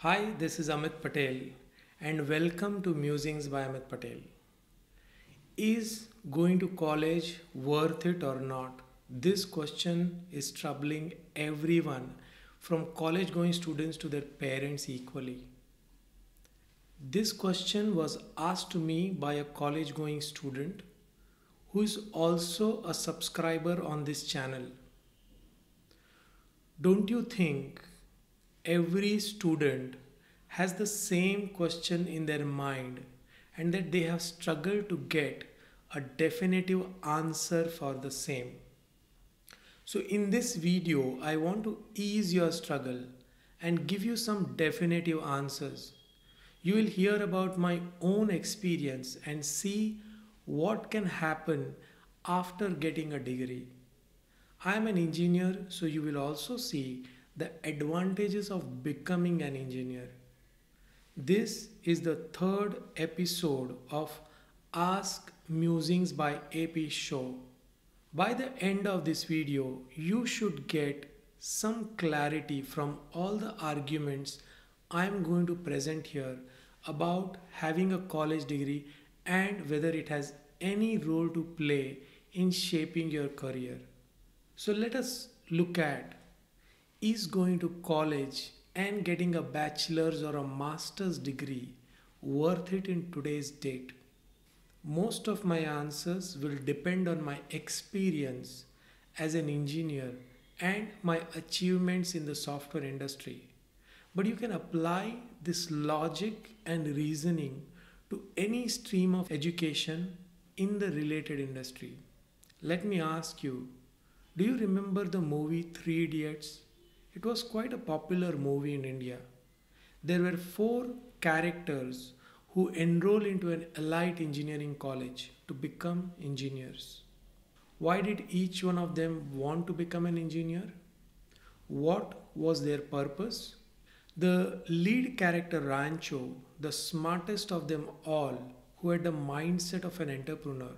Hi, this is Amit Patel and welcome to Musings by Amit Patel. Is going to college worth it or not? This question is troubling everyone from college going students to their parents equally. This question was asked to me by a college going student who is also a subscriber on this channel. Don't you think every student has the same question in their mind and that they have struggled to get a definitive answer for the same? So, in this video, I want to ease your struggle and give you some definitive answers. You will hear about my own experience and see what can happen after getting a degree. I am an engineer, so you will also see the advantages of becoming an engineer. This is the third episode of Ask Musings by AP show. By the end of this video, you should get some clarity from all the arguments I am going to present here about having a college degree and whether it has any role to play in shaping your career. So let us look at, is going to college and getting a bachelor's or a master's degree worth it in today's date? Most of my answers will depend on my experience as an engineer and my achievements in the software industry. But you can apply this logic and reasoning to any stream of education in the related industry. Let me ask you, do you remember the movie Three Idiots? It was quite a popular movie in India. There were four characters who enroll into an elite engineering college to become engineers. Why did each one of them want to become an engineer? What was their purpose? The lead character Rancho, the smartest of them all, who had the mindset of an entrepreneur,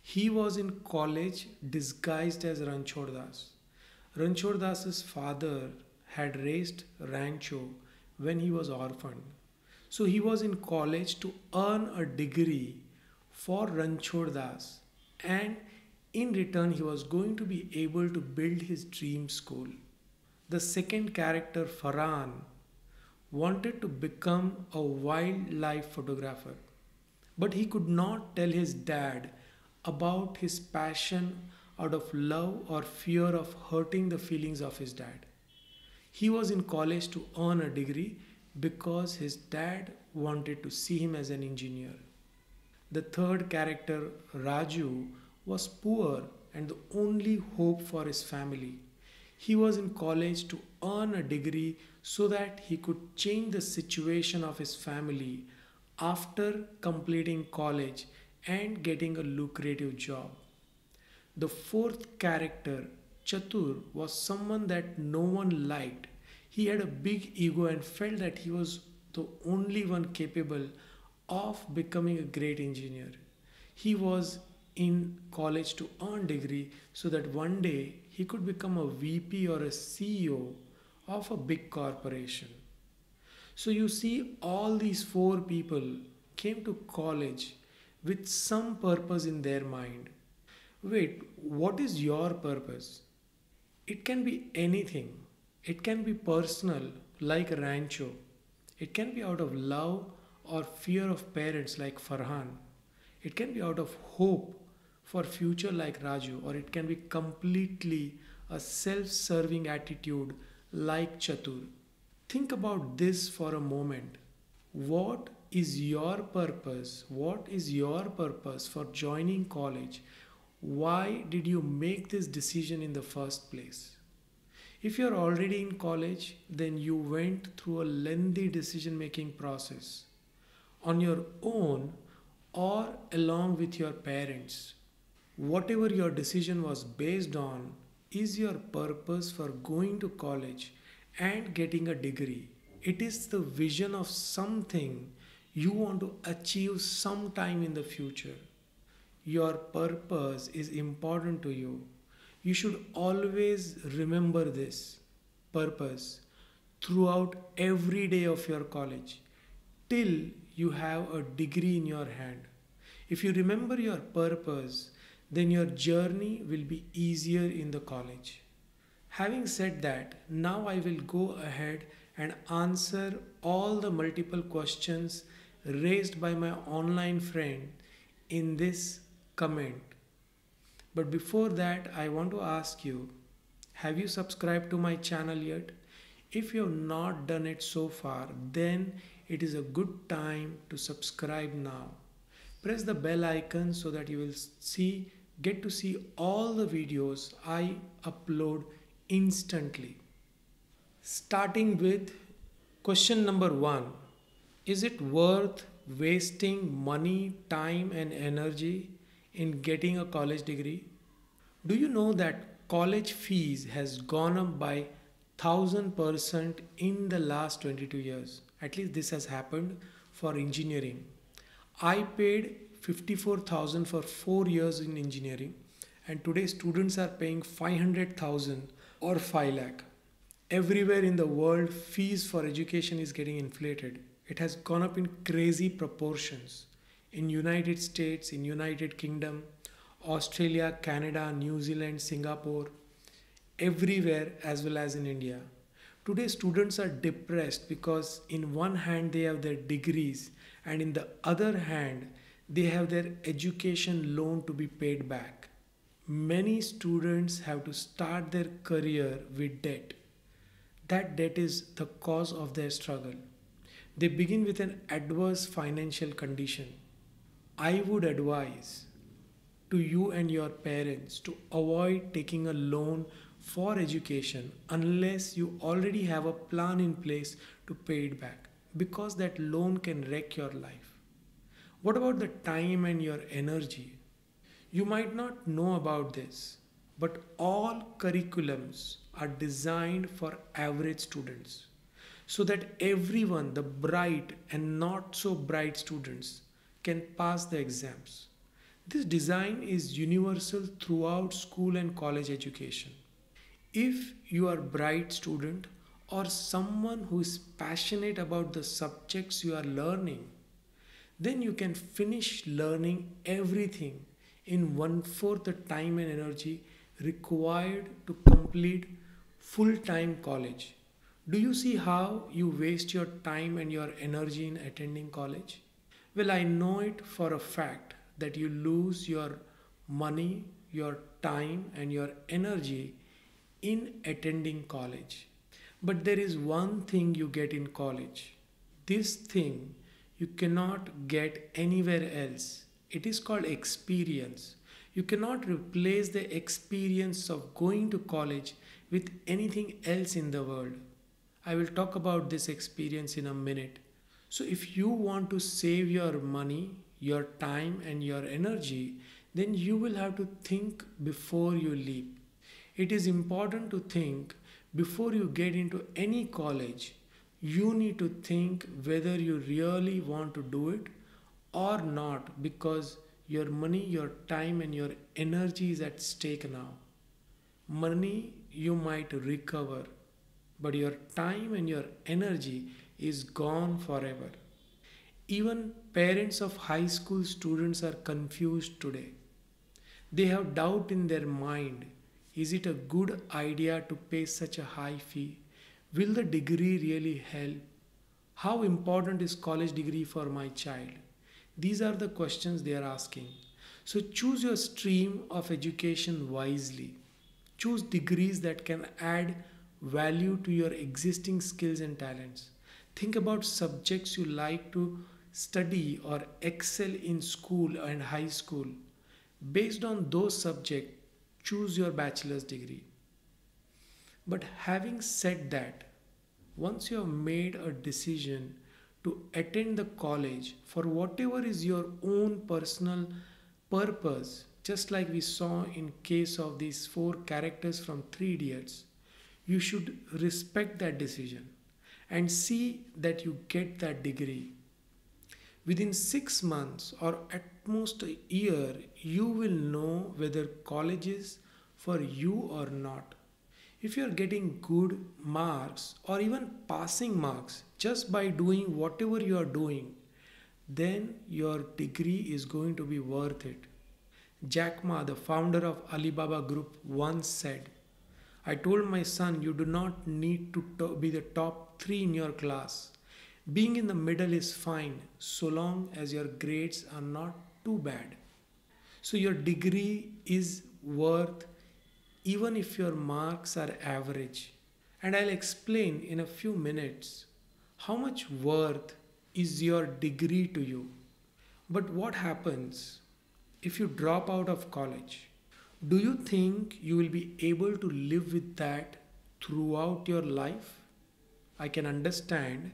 he was in college disguised as Ranchor Das. Ranchor Das's father had raised Rancho when he was orphaned. So he was in college to earn a degree for Ranchor Das, and in return he was going to be able to build his dream school. The second character, Farhan, wanted to become a wildlife photographer, but he could not tell his dad about his passion out of love or fear of hurting the feelings of his dad. He was in college to earn a degree because his dad wanted to see him as an engineer. The third character, Raju, was poor and the only hope for his family. He was in college to earn a degree so that he could change the situation of his family after completing college and getting a lucrative job. The fourth character, Chatur, was someone that no one liked. He had a big ego and felt that he was the only one capable of becoming a great engineer. He was in college to earn degree so that one day he could become a VP or a CEO of a big corporation. So you see, all these four people came to college with some purpose in their mind. Wait, what is your purpose? It can be anything. It can be personal, like Rancho. It can be out of love or fear of parents, like Farhan. It can be out of hope for future, like Raju, or it can be completely a self-serving attitude, like Chatur. Think about this for a moment. What is your purpose? What is your purpose for joining college? Why did you make this decision in the first place? If you're already in college, then you went through a lengthy decision making process on your own or along with your parents. Whatever your decision was based on is your purpose for going to college and getting a degree. It is the vision of something you want to achieve sometime in the future. Your purpose is important to you. You should always remember this purpose. throughout every day of your college till you have a degree in your hand. If you remember your purpose, then your journey will be easier in the college. Having said that, now I will go ahead and answer all the multiple questions raised by my online friend in this comment. But before that, I want to ask you, have you subscribed to my channel yet? If you have not done it so far, then it is a good time to subscribe now. Press the bell icon so that you will get to see all the videos I upload instantly. Starting with question number 1. Is it worth wasting money, time and energy in getting a college degree? Do you know that college fees has gone up by 1000% in the last 22 years? At least this has happened for engineering. I paid 54,000 for 4 years in engineering, and today students are paying 500,000 or 5 lakh. Everywhere in the world, fees for education is getting inflated. It has gone up in crazy proportions. In United States, in United Kingdom, Australia, Canada, New Zealand, Singapore, everywhere as well as in India. Today students are depressed because in one hand they have their degrees and in the other hand they have their education loan to be paid back. Many students have to start their career with debt. That debt is the cause of their struggle. They begin with an adverse financial condition. I would advise to you and your parents to avoid taking a loan for education unless you already have a plan in place to pay it back, because that loan can wreck your life. What about the time and your energy? You might not know about this, but all curriculums are designed for average students so that everyone, the bright and not so bright students, can pass the exams. This design is universal throughout school and college education. If you are a bright student or someone who is passionate about the subjects you are learning, then you can finish learning everything in one-fourth the time and energy required to complete full-time college. Do you see how you waste your time and your energy in attending college? Well, I know it for a fact that you lose your money, your time, and your energy in attending college. But there is one thing you get in college. This thing you cannot get anywhere else. It is called experience. You cannot replace the experience of going to college with anything else in the world. I will talk about this experience in a minute. So, if you want to save your money, your time, and your energy, then you will have to think before you leap. It is important to think before you get into any college. You need to think whether you really want to do it or not, because your money, your time, and your energy is at stake now. Money you might recover, but your time and your energy is gone forever. Even parents of high school students are confused today. They have doubt in their mind. Is it a good idea to pay such a high fee? Will the degree really help? How important is college degree for my child? These are the questions they are asking. So choose your stream of education wisely. Choose degrees that can add value to your existing skills and talents. Think about subjects you like to study or excel in school and high school. Based on those subjects, choose your bachelor's degree. But having said that, once you have made a decision to attend the college for whatever is your own personal purpose, just like we saw in case of these four characters from Three Idiots, you should respect that decision and see that you get that degree. Within 6 months or at most a year, you will know whether college is for you or not. If you're getting good marks or even passing marks just by doing whatever you are doing, then your degree is going to be worth it. Jack Ma, the founder of Alibaba Group, once said, I told my son, you do not need to be the top three in your class. Being in the middle is fine so long as your grades are not too bad. So your degree is worth even if your marks are average. And I'll explain in a few minutes how much worth is your degree to you. But what happens if you drop out of college? Do you think you will be able to live with that throughout your life? I can understand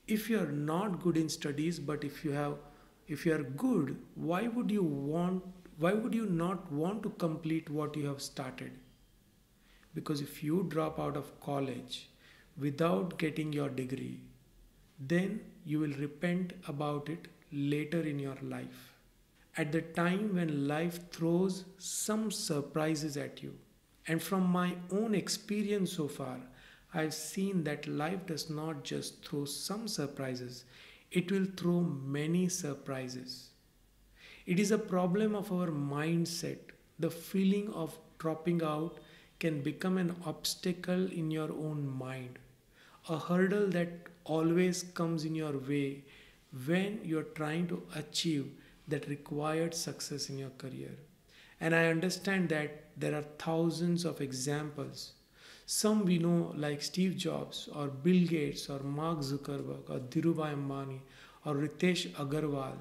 if you are not good in studies, but if you are good, why would you not want to complete what you have started? Because if you drop out of college without getting your degree, then you will repent about it later in your life. At the time when life throws some surprises at you. And from my own experience so far, I've seen that life does not just throw some surprises, it will throw many surprises. It is a problem of our mindset. The feeling of dropping out can become an obstacle in your own mind, a hurdle that always comes in your way when you're trying to achieve that required success in your career. And I understand that there are thousands of examples. Some we know, like Steve Jobs, or Bill Gates, or Mark Zuckerberg, or Dhirubhai Ambani, or Ritesh Agarwal.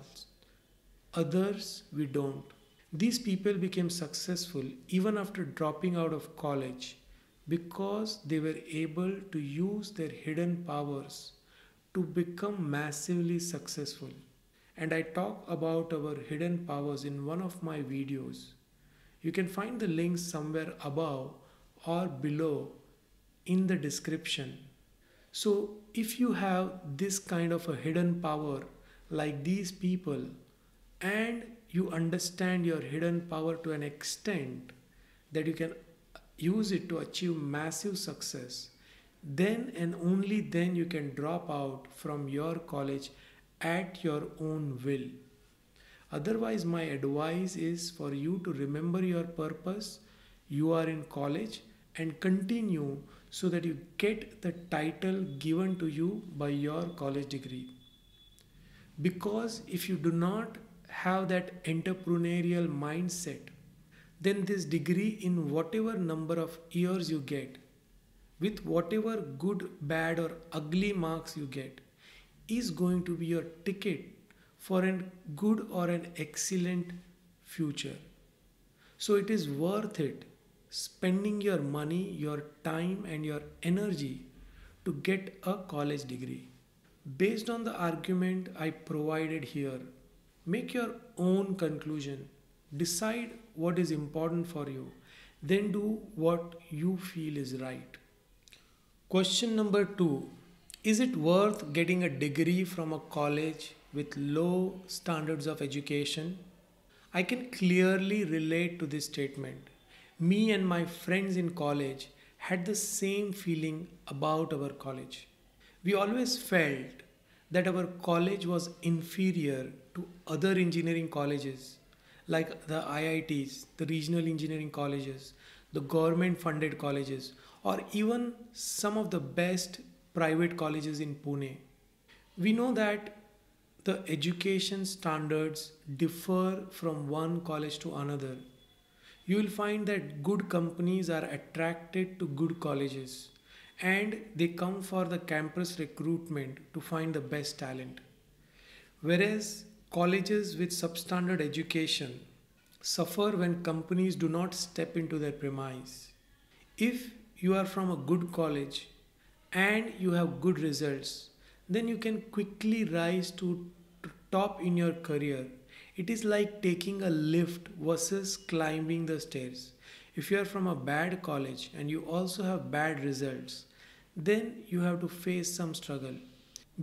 Others we don't. These people became successful even after dropping out of college because they were able to use their hidden powers to become massively successful. And I talk about our hidden powers in one of my videos. You can find the links somewhere above or below in the description. So, if you have this kind of a hidden power like these people, and you understand your hidden power to an extent that you can use it to achieve massive success, then and only then you can drop out from your college at your own will. Otherwise, my advice is for you to remember your purpose. You are in college and continue so that you get the title given to you by your college degree. Because if you do not have that entrepreneurial mindset, then this degree, in whatever number of years you get, with whatever good, bad, or ugly marks you get, is going to be your ticket for a good or an excellent future. So it is worth it spending your money, your time, and your energy to get a college degree. Based on the argument I provided here, make your own conclusion. Decide what is important for you. Then do what you feel is right. Question number two. Is it worth getting a degree from a college with low standards of education? I can clearly relate to this statement. Me and my friends in college had the same feeling about our college. We always felt that our college was inferior to other engineering colleges like the IITs, the regional engineering colleges, the government funded colleges, or even some of the best private colleges in Pune. We know that the education standards differ from one college to another. You will find that good companies are attracted to good colleges and they come for the campus recruitment to find the best talent. Whereas colleges with substandard education suffer when companies do not step into their premise. If you are from a good college and you have good results, then you can quickly rise to top in your career. It is like taking a lift versus climbing the stairs. If you are from a bad college and you also have bad results, then you have to face some struggle.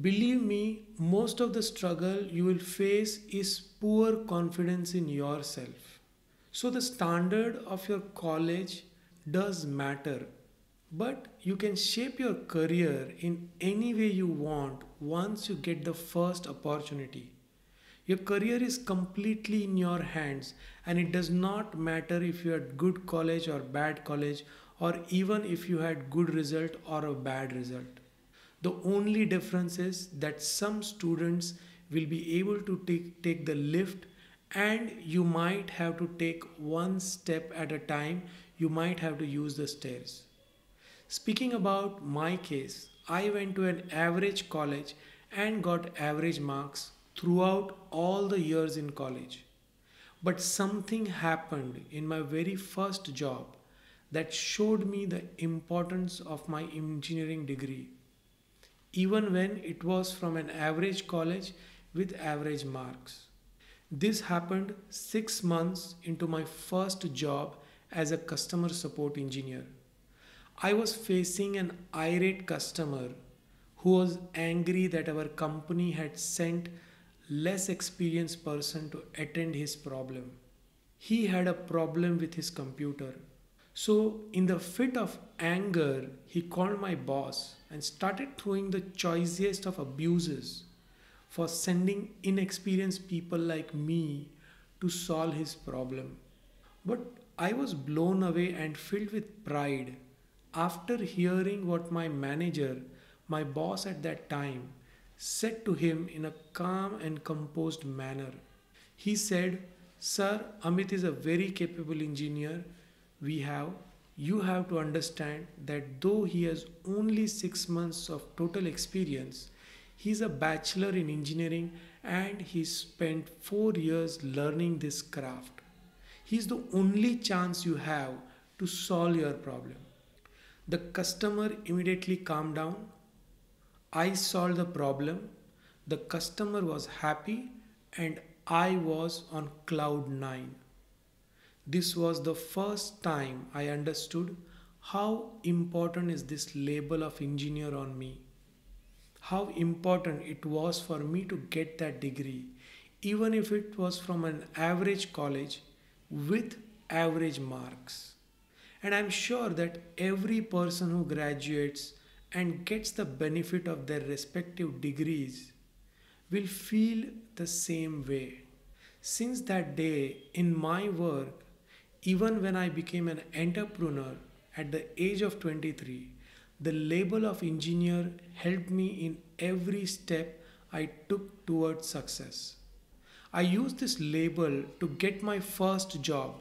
Believe me, most of the struggle you will face is poor confidence in yourself. So, the standard of your college does matter. But you can shape your career in any way you want once you get the first opportunity. Your career is completely in your hands, and it does not matter if you had good college or bad college, or even if you had good result or a bad result. The only difference is that some students will be able to take the lift, and you might have to take one step at a time. You might have to use the stairs. Speaking about my case, I went to an average college and got average marks throughout all the years in college. But something happened in my very first job that showed me the importance of my engineering degree, even when it was from an average college with average marks. This happened 6 months into my first job as a customer support engineer. I was facing an irate customer who was angry that our company had sent less experienced person to attend his problem. He had a problem with his computer. So, in the fit of anger, he called my boss and started throwing the choicest of abuses for sending inexperienced people like me to solve his problem. But I was blown away and filled with pride after hearing what my manager, my boss at that time, said to him in a calm and composed manner. He said, "Sir, Amit is a very capable engineer we have. You have to understand that though he has only 6 months of total experience, he is a bachelor in engineering and he spent 4 years learning this craft. He is the only chance you have to solve your problem." The customer immediately calmed down. I solved the problem. The customer was happy and I was on cloud nine. This was the first time I understood how important is this label of engineer on me. How important it was for me to get that degree, even if it was from an average college with average marks. And I'm sure that every person who graduates and gets the benefit of their respective degrees will feel the same way. Since that day in my work, even when I became an entrepreneur at the age of 23, the label of engineer helped me in every step I took towards success. I used this label to get my first job.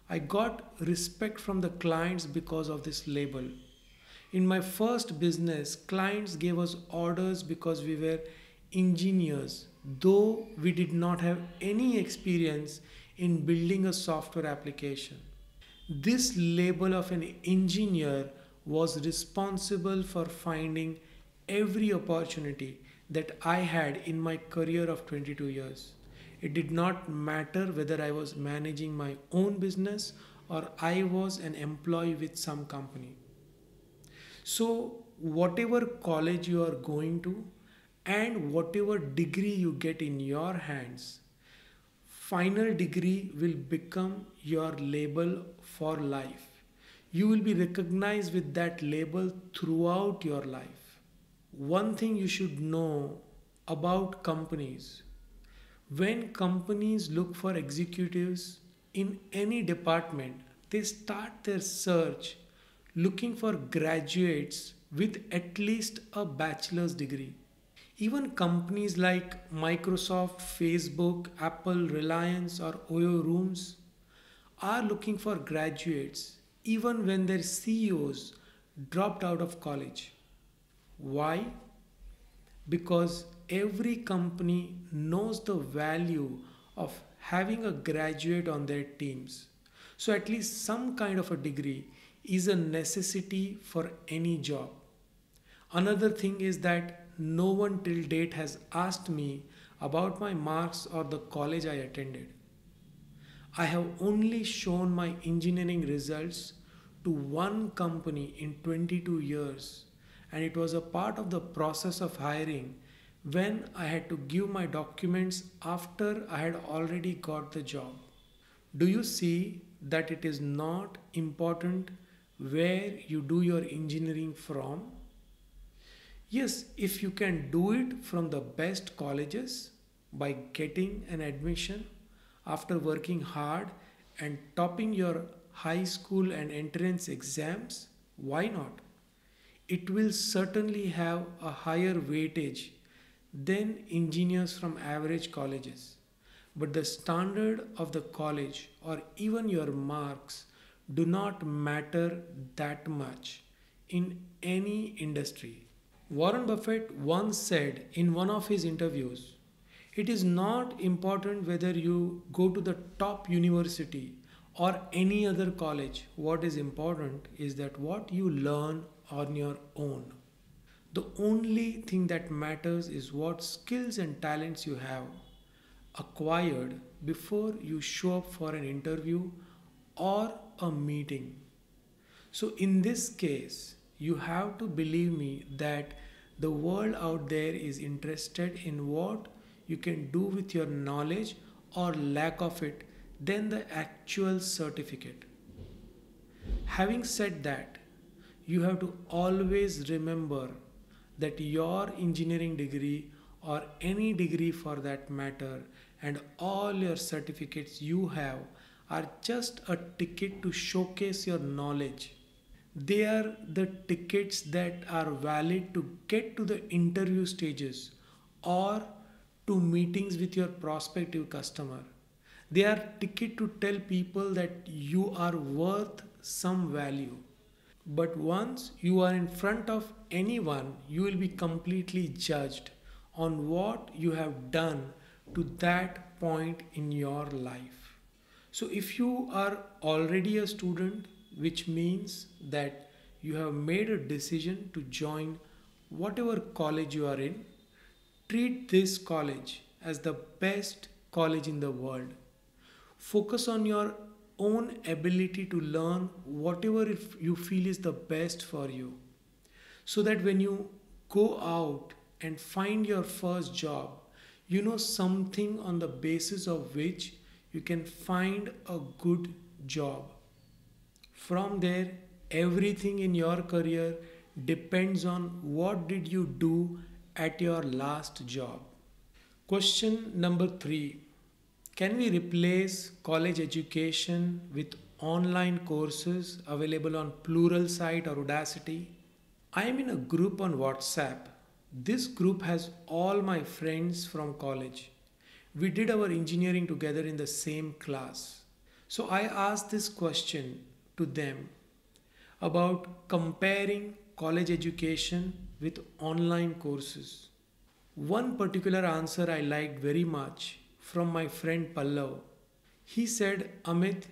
I got respect from the clients because of this label. In my first business, clients gave us orders because we were engineers, though we did not have any experience in building a software application. This label of an engineer was responsible for finding every opportunity that I had in my career of 22 years. It did not matter whether I was managing my own business or I was an employee with some company. So, whatever college you are going to and whatever degree you get in your hands, final degree will become your label for life. You will be recognized with that label throughout your life. One thing you should know about companies: when companies look for executives in any department, they start their search looking for graduates with at least a bachelor's degree. Even companies like Microsoft, Facebook, Apple, Reliance, or Oyo Rooms are looking for graduates even when their CEOs dropped out of college. Why? Because every company knows the value of having a graduate on their teams. So, at least some kind of a degree is a necessity for any job. Another thing is that no one till date has asked me about my marks or the college I attended. I have only shown my engineering results to one company in 22 years, and it was a part of the process of hiring when I had to give my documents after I had already got the job. Do you see that it is not important where you do your engineering from? Yes, if you can do it from the best colleges by getting an admission after working hard and topping your high school and entrance exams, why not? It will certainly have a higher weightage than engineers from average colleges. But the standard of the college or even your marks do not matter that much in any industry. Warren Buffett once said in one of his interviews, it is not important whether you go to the top university or any other college. What is important is that what you learn on your own. The only thing that matters is what skills and talents you have acquired before you show up for an interview or a meeting. So, in this case, you have to believe me that the world out there is interested in what you can do with your knowledge or lack of it than the actual certificate. Having said that, you have to always remember that your engineering degree or any degree for that matter and all your certificates you have are just a ticket to showcase your knowledge. They are the tickets that are valid to get to the interview stages or to meetings with your prospective customer. They are ticket to tell people that you are worth some value. But once you are in front of anyone, you will be completely judged on what you have done to that point in your life. So, if you are already a student, which means that you have made a decision to join whatever college you are in, treat this college as the best college in the world. Focus on your own ability to learn whatever if you feel is the best for you, so that when you go out and find your first job, you know something on the basis of which you can find a good job. From there, everything in your career depends on what did you do at your last job. Question number 3. Can we replace college education with online courses available on Pluralsight or Udacity? I am in a group on WhatsApp. This group has all my friends from college. We did our engineering together in the same class. So I asked this question to them about comparing college education with online courses. One particular answer I liked very much from my friend Pallav. He said, Amit,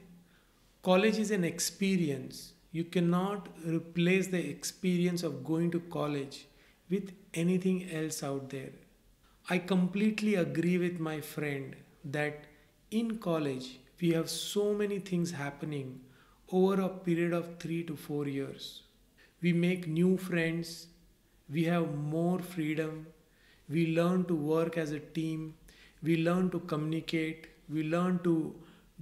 college is an experience. You cannot replace the experience of going to college with anything else out there. I completely agree with my friend that in college we have so many things happening over a period of 3 to 4 years. We make new friends, we have more freedom, we learn to work as a team, we learn to communicate, we learn to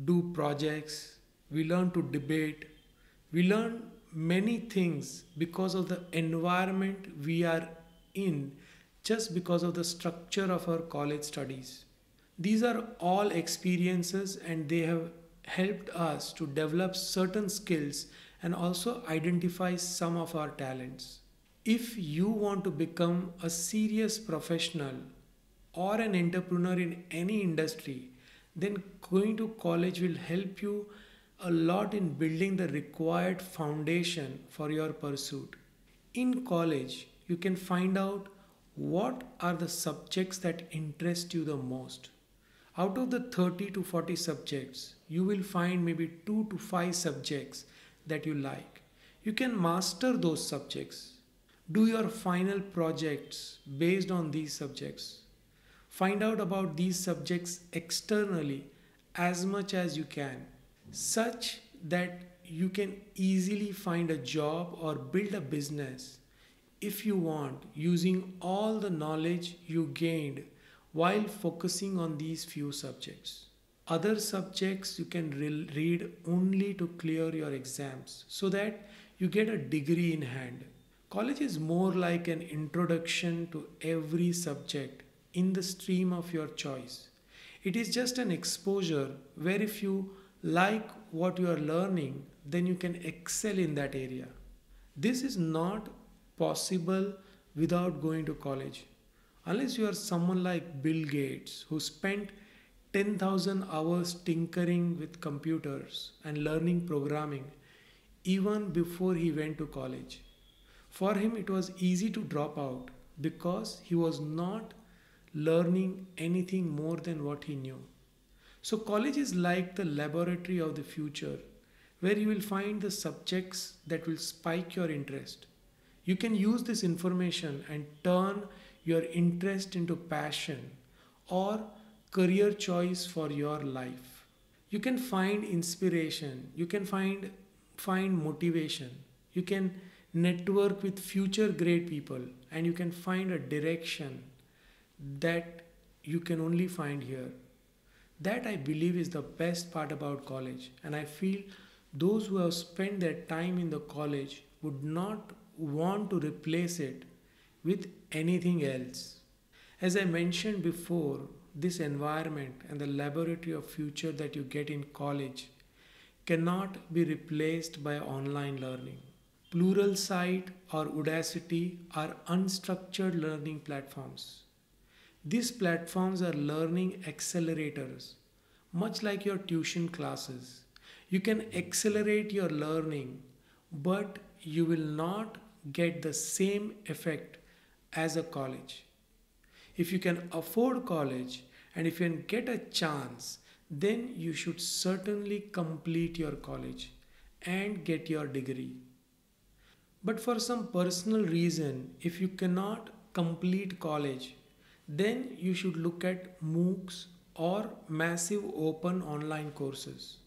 do projects, we learn to debate, we learn many things because of the environment we are in, just because of the structure of our college studies. These are all experiences and they have helped us to develop certain skills and also identify some of our talents. If you want to become a serious professional or an entrepreneur in any industry, then going to college will help you a lot in building the required foundation for your pursuit. In college, you can find out what are the subjects that interest you the most. Out of the 30 to 40 subjects, you will find maybe 2 to 5 subjects that you like. You can master those subjects. Do your final projects based on these subjects. Find out about these subjects externally as much as you can, such that you can easily find a job or build a business if you want using all the knowledge you gained while focusing on these few subjects. Other subjects you can read only to clear your exams so that you get a degree in hand. College is more like an introduction to every subject in the stream of your choice. It is just an exposure where if you like what you are learning, then you can excel in that area. This is not possible without going to college. Unless you are someone like Bill Gates who spent 10,000 hours tinkering with computers and learning programming even before he went to college. For him, it was easy to drop out because he was not learning anything more than what he knew. So, college is like the laboratory of the future where you will find the subjects that will spike your interest. You can use this information and turn your interest into passion or career choice for your life. You can find inspiration, you can find motivation, you can network with future great people, and you can find a direction that you can only find here. That I believe is the best part about college, and I feel those who have spent their time in the college would not want to replace it with anything else. As I mentioned before, this environment and the laboratory of future that you get in college cannot be replaced by online learning. Pluralsight or Udacity are unstructured learning platforms. These platforms are learning accelerators, much like your tuition classes. You can accelerate your learning, but you will not get the same effect as a college. If you can afford college and if you can get a chance, then you should certainly complete your college and get your degree. But for some personal reason, if you cannot complete college, then you should look at MOOCs or massive open online courses.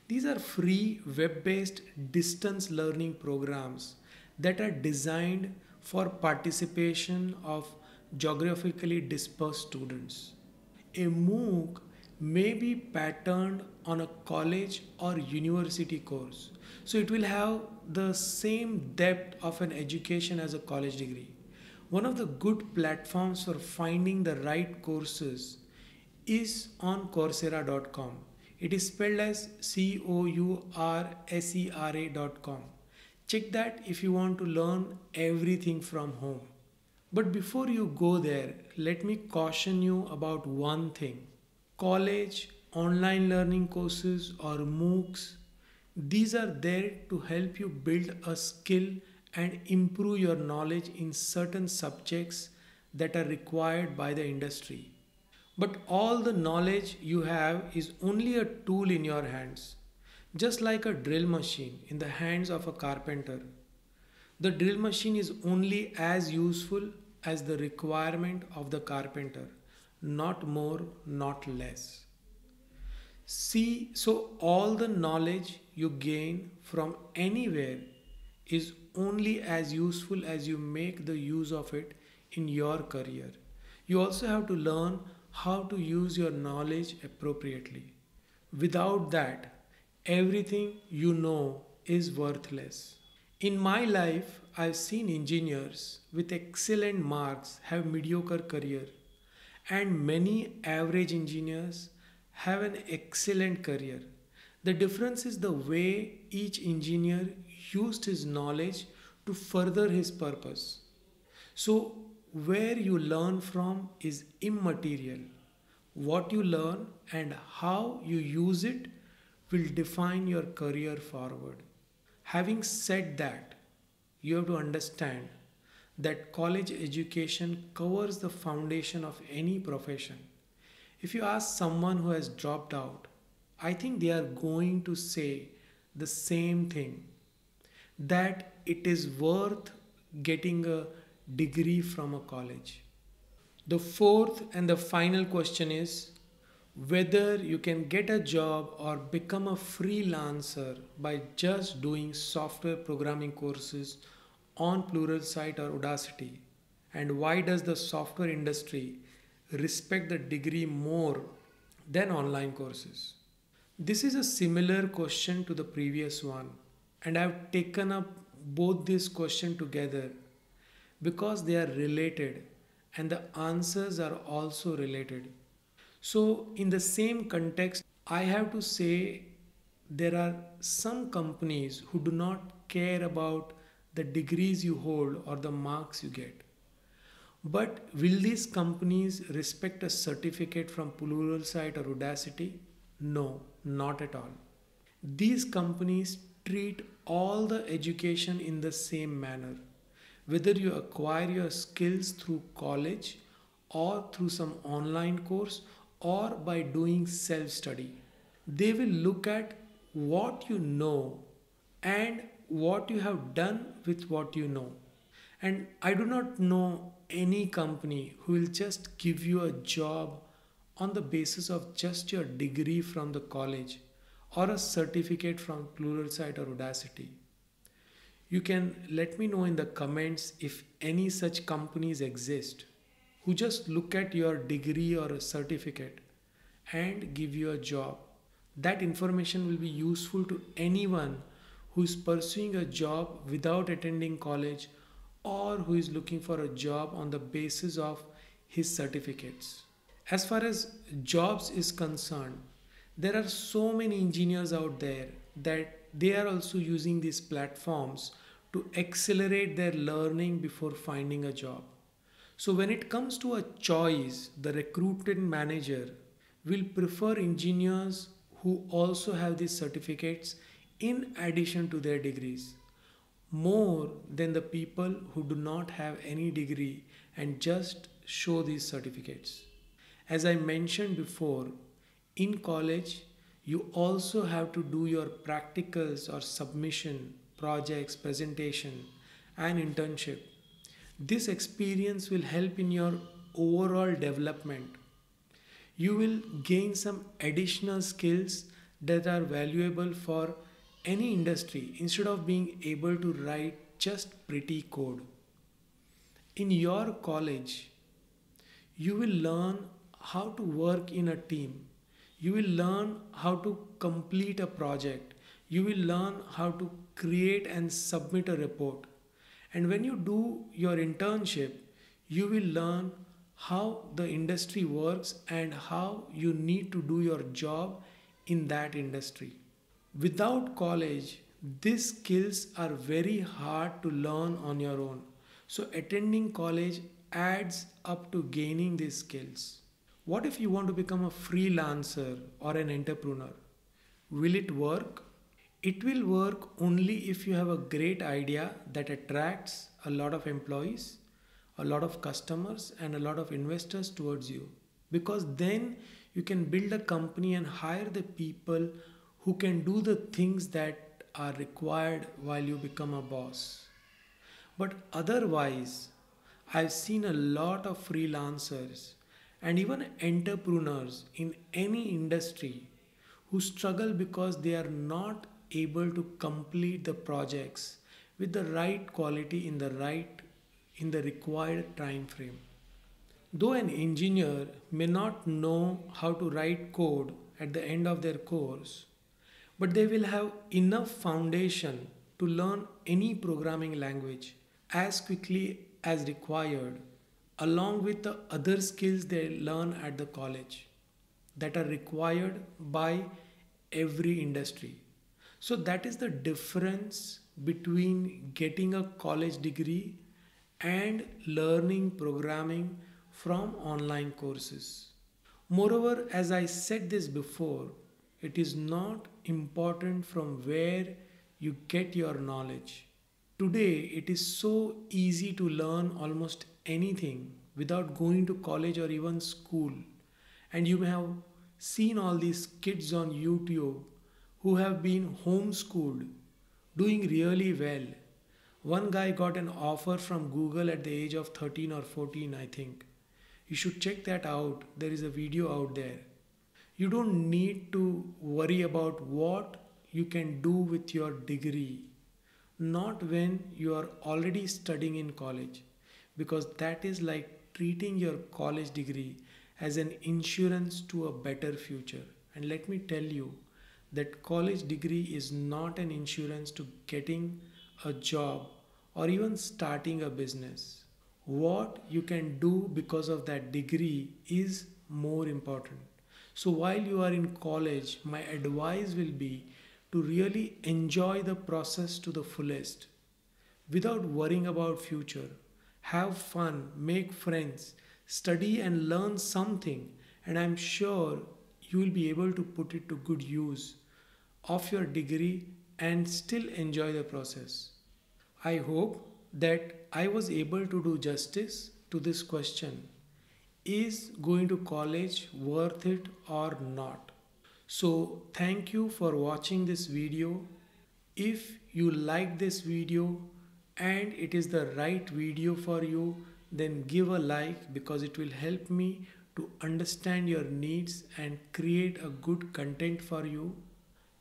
These are free web based distance learning programs that are designed for participation of geographically dispersed students. A MOOC may be patterned on a college or university course, so it will have the same depth of an education as a college degree. One of the good platforms for finding the right courses is on Coursera.com. It is spelled as COURSERA.com. Check that if you want to learn everything from home. But before you go there, let me caution you about one thing. College, online learning courses, or MOOCs, these are there to help you build a skill and improve your knowledge in certain subjects that are required by the industry. But all the knowledge you have is only a tool in your hands, just like a drill machine in the hands of a carpenter. The drill machine is only as useful as the requirement of the carpenter, not more, not less. See, so all the knowledge you gain from anywhere is only as useful as you make the use of it in your career. You also have to learn how to use your knowledge appropriately. Without that, everything you know is worthless. In my life, I've seen engineers with excellent marks have mediocre career, and many average engineers have an excellent career. The difference is the way each engineer used his knowledge to further his purpose. So, where you learn from is immaterial. What you learn and how you use it will define your career forward. Having said that, you have to understand that college education covers the foundation of any profession. If you ask someone who has dropped out, I think they are going to say the same thing, that it is worth getting a degree from a college. The fourth and the final question is whether you can get a job or become a freelancer by just doing software programming courses on Pluralsight or Udacity, and why does the software industry respect the degree more than online courses? This is a similar question to the previous one, and I have taken up both these questions together because they are related and the answers are also related. So, in the same context, I have to say there are some companies who do not care about the degrees you hold or the marks you get. But will these companies respect a certificate from Pluralsight or Udacity? No, not at all. These companies treat all the education in the same manner. Whether you acquire your skills through college or through some online course or by doing self study, they will look at what you know and what you have done with what you know. And I do not know any company who will just give you a job on the basis of just your degree from the college or a certificate from Pluralsight or Udacity. You can let me know in the comments if any such companies exist who just look at your degree or a certificate and give you a job. That information will be useful to anyone who is pursuing a job without attending college or who is looking for a job on the basis of his certificates. As far as jobs is concerned, there are so many engineers out there that they are also using these platforms to accelerate their learning before finding a job. So when it comes to a choice, the recruitment manager will prefer engineers who also have these certificates in addition to their degrees more than the people who do not have any degree and just show these certificates. As I mentioned before, in college, you also have to do your practicals or submission, projects, presentation, and internship. This experience will help in your overall development. You will gain some additional skills that are valuable for any industry instead of being able to write just pretty code. In your college, you will learn how to work in a team. You will learn how to complete a project. You will learn how to create and submit a report. And when you do your internship, you will learn how the industry works and how you need to do your job in that industry. Without college, these skills are very hard to learn on your own. So, attending college adds up to gaining these skills. What if you want to become a freelancer or an entrepreneur? Will it work? It will work only if you have a great idea that attracts a lot of employees, a lot of customers, and a lot of investors towards you. Because then you can build a company and hire the people who can do the things that are required while you become a boss. But otherwise, I've seen a lot of freelancers and even entrepreneurs in any industry who struggle because they are not able to complete the projects with the right quality in the required time frame. Though an engineer may not know how to write code at the end of their course, but they will have enough foundation to learn any programming language as quickly as required, along with the other skills they learn at the college that are required by every industry. So, that is the difference between getting a college degree and learning programming from online courses. Moreover, as I said this before, it is not important from where you get your knowledge. Today, it is so easy to learn almost anything without going to college or even school. And you may have seen all these kids on YouTube who have been homeschooled doing really well. One guy got an offer from Google at the age of 13 or 14, I think. You should check that out. There is a video out there. You don't need to worry about what you can do with your degree, not when you are already studying in college, because that is like treating your college degree as an insurance to a better future. And let me tell you that college degree is not an insurance to getting a job, or even starting a business. What you can do because of that degree is more important. So while you are in college, my advice will be to really enjoy the process to the fullest without worrying about future. Have fun, make friends, study and learn something, and I'm sure you will be able to put it to good use of your degree and still enjoy the process. I hope that I was able to do justice to this question. Is going to college worth it or not? So, thank you for watching this video. If you like this video and it is the right video for you, then give a like because it will help me to understand your needs and create a good content for you.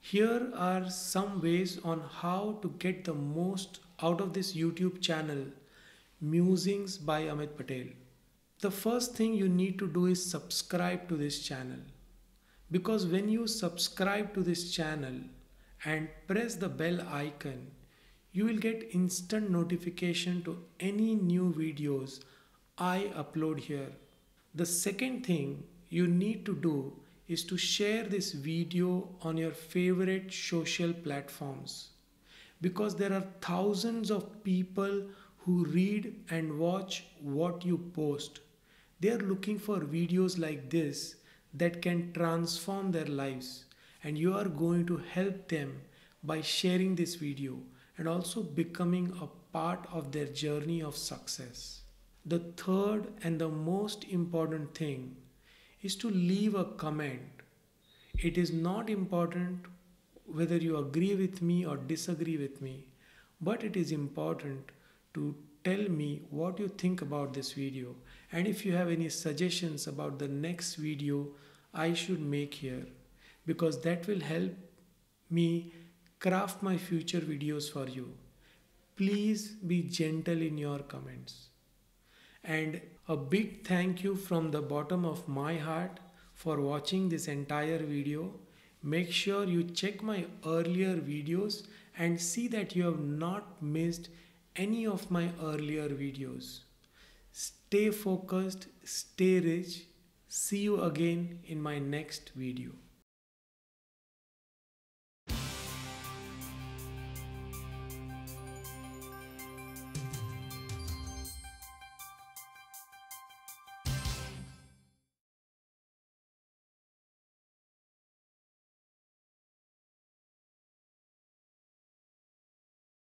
Here are some ways on how to get the most out of this YouTube channel, Musings by Amit Patel. The first thing you need to do is subscribe to this channel, because when you subscribe to this channel and press the bell icon, you will get instant notification to any new videos I upload here. The second thing you need to do is to share this video on your favorite social platforms, because there are thousands of people who read and watch what you post. They are looking for videos like this that can transform their lives, and you are going to help them by sharing this video and also becoming a part of their journey of success. The third and the most important thing is to leave a comment. It is not important whether you agree with me or disagree with me, but it is important to tell me what you think about this video, and if you have any suggestions about the next video I should make here, because that will help me craft my future videos for you. Please be gentle in your comments. And a big thank you from the bottom of my heart for watching this entire video. Make sure you check my earlier videos and see that you have not missed any of my earlier videos. Stay focused, stay rich. See you again in my next video.